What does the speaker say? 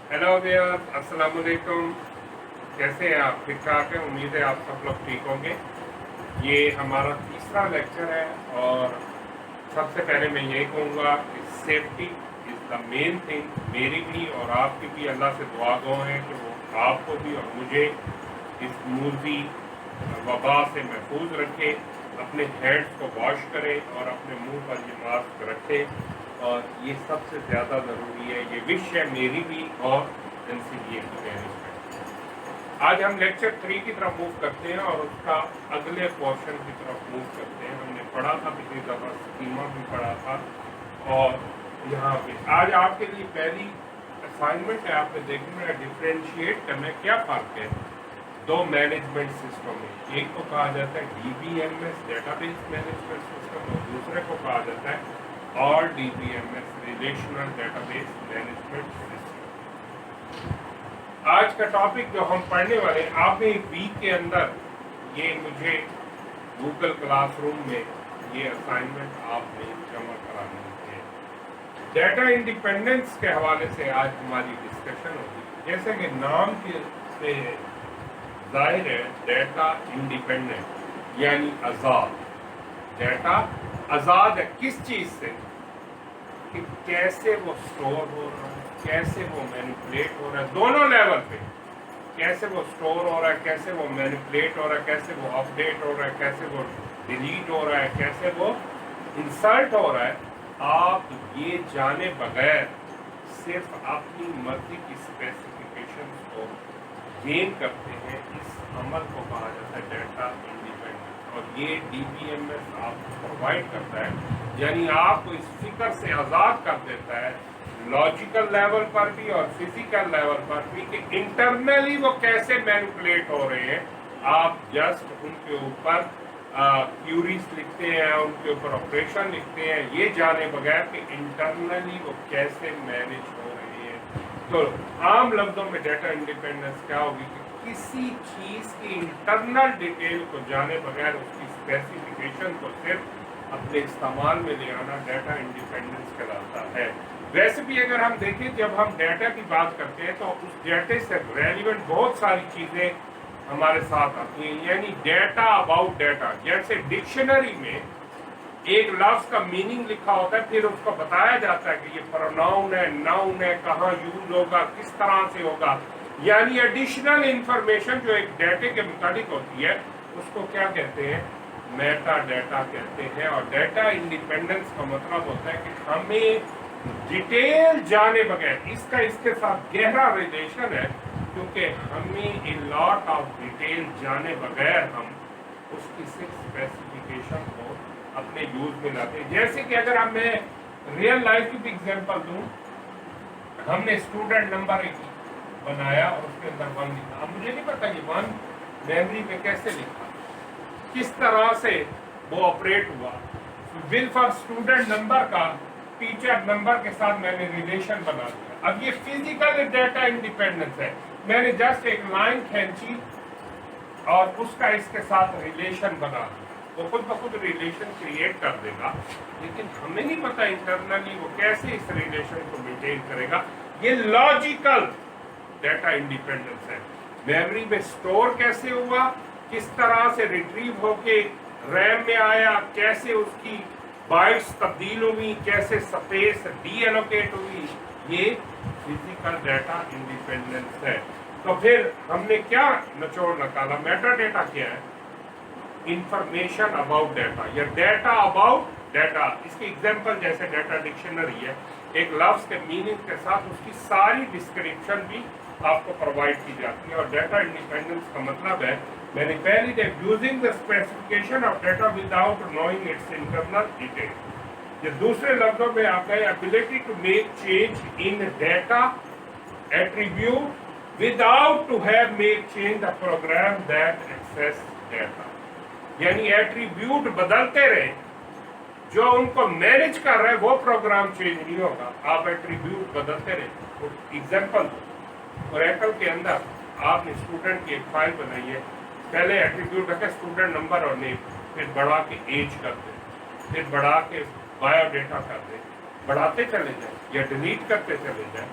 Hello भैया, अस्सलाम वालेकुम। कैसे हैं आप? ठीक ठाक है? उम्मीद है आप सब लोग ठीक होंगे। ये हमारा तीसरा लेक्चर है और सबसे पहले मैं यही कहूँगा कि safety is the main thing. मेरी भी और आपकी भी अल्लाह से दुआ गो है कि वो आपको भी और मुझे इस मूजी वबा से महफूज रखे। अपने हैंड्स को वॉश करें और अपने मुंह पर ये मास्क रखें, और ये सबसे ज़्यादा ज़रूरी है। ये विश है मेरी भी और NCBA की मैनेजमेंट। आज हम लेक्चर 3 की तरफ मूव करते हैं और उसका अगले पोर्शन की तरफ मूव करते हैं। हमने पढ़ा था पिछली दफ़ा, स्कीमा भी पढ़ा था, और यहाँ पे आज आपके लिए पहली असाइनमेंट है। आपने देखना है डिफ्रेंशिएट करना है क्या फ़र्क है दो मैनेजमेंट सिस्टम में। एक को कहा जाता है DBMS डेटाबेस मैनेजमेंट सिस्टम, और दूसरे को कहा जाता है और DBMS relational database management system. आज का टॉपिक जो हम पढ़ने वाले हैं, आपने एक वीक के अंदर ये मुझे गूगल क्लासरूम में ये असाइनमेंट आपने जमा करानी है। डेटा इंडिपेंडेंस के हवाले से आज हमारी डिस्कशन होगी। जैसे कि नाम से जाहिर है, डेटा इंडिपेंडेंट यानी आज़ाद। डेटा आज़ाद है किस चीज़ से? कि कैसे वो स्टोर हो रहा है, कैसे वो मैनिपुलेट हो रहा है, दोनों लेवल पे। कैसे वो स्टोर हो रहा है, कैसे वो मैनिपुलेट हो रहा है, कैसे वो अपडेट हो रहा है, कैसे वो डिलीट हो रहा है, कैसे वो इंसर्ट हो रहा है। आप ये जाने बगैर सिर्फ अपनी मर्जी की स्पेसिफिकेशन को गेन करते हैं, इस अमल को कहा जाता है डेटा इंडिपेंडेंस। और ये DBMS आपको प्रोवाइड करता है, यानी आपको इस फिक्र से आज़ाद कर देता है लॉजिकल लेवल पर भी और फिजिकल लेवल पर भी कि इंटरनली वो कैसे मैनिपुलेट हो रहे हैं। आप जस्ट उनके ऊपर क्यूरीज लिखते हैं, उनके ऊपर ऑपरेशन लिखते हैं, ये जाने बगैर कि इंटरनली वो कैसे मैनेज हो रहे हैं। तो आम लफ्ज़ों में डेटा इंडिपेंडेंस क्या होगी कि किसी चीज़ की इंटरनल डिटेल को जाने बगैर उसकी स्पेसिफिकेशन को सिर्फ अपने इस्तेमाल में ले आना डेटा इंडिपेंडेंस कहलाता है। वैसे भी अगर हम देखें, जब हम डेटा की बात करते हैं तो उस डेटा से रेलिवेंट बहुत सारी चीज़ें हमारे साथ आती हैं। यानी डेटा अबाउट डेटा, जैसे डिक्शनरी में एक लफ्ज़ का मीनिंग लिखा होता है, फिर उसको बताया जाता है कि ये प्रोनाउन है, नाउन है, कहाँ यूज होगा, किस तरह से होगा। यानी एडिशनल इंफॉर्मेशन जो एक डेटे के मुताबिक होती है, उसको क्या कहते हैं? मेटा डेटा कहते हैं। और डेटा इंडिपेंडेंस का मतलब होता है कि हमें डिटेल जाने बगैर, इसका इसके साथ गहरा रिलेशन है, क्योंकि हमें ए लॉट ऑफ डिटेल जाने बगैर हम उसकी सिर्फ स्पेसिफिकेशन को अपने यूज में लाते हैं। जैसे कि अगर हम मैं रियल लाइफ की भी एग्जांपल दूं, हमने स्टूडेंट नंबर एक बनाया और उसके अंदर 1 लिखा। अब मुझे नहीं पता ये 1 मेमोरी में कैसे लिखा, किस तरह से वो ऑपरेट हुआ। विल फॉर स्टूडेंट नंबर का टीचर नंबर के साथ मैंने रिलेशन बना दिया। अब ये फिजिकल डेटा इंडिपेंडेंस है। मैंने जस्ट एक लाइन खींची और उसका इसके साथ रिलेशन बना दिया, वो खुद ब खुद रिलेशन क्रिएट कर देगा, लेकिन हमें नहीं पता इंटरनली वो कैसे इस रिलेशन को मेंटेन करेगा। ये लॉजिकल डेटा इंडिपेंडेंस है। मेमोरी में स्टोर कैसे हुआ, किस तरह से रिट्रीव होके रैम में आया, कैसे उसकी बाइट्स तब्दील हुई, कैसे स्पेस डीएलोकेट हुई, ये फिजिकल डेटा इंडिपेंडेंस है। तो फिर हमने क्या निचोड़ निकाला? मेटा डेटा क्या है? इंफॉर्मेशन अबाउट डेटा या डेटा अबाउट डेटा। इसकी एग्जांपल जैसे डेटा डिक्शनरी है, एक लफ्ज़ के मीनिंग के साथ उसकी सारी डिस्क्रिप्शन भी आपको प्रोवाइड की जाती है। और डेटा इंडिपेंडेंस का मतलब है, मैंने पहले देखा, using the specification of data without knowing its internal detail. ये दूसरे लफ्जों में आप गए ability to make change in data attribute without to have make change the program that access data. यानी एट्रीब्यूट बदलते रहे, जो उनको मैनेज कर रहे हैं वो प्रोग्राम चेंज नहीं होगा, आप एट्रीब्यूट बदलते रहे। एग्जाम्पल, ओरेकल के अंदर आपने स्टूडेंट की एक फाइल बनाई है, पहले एट्रीब्यूट रखे स्टूडेंट नंबर और नेम, फिर बढ़ा के एज कर दे, फिर बढ़ा के बायोडेटा कर दे, बढ़ाते चले जाए या डिलीट करते चले जाए।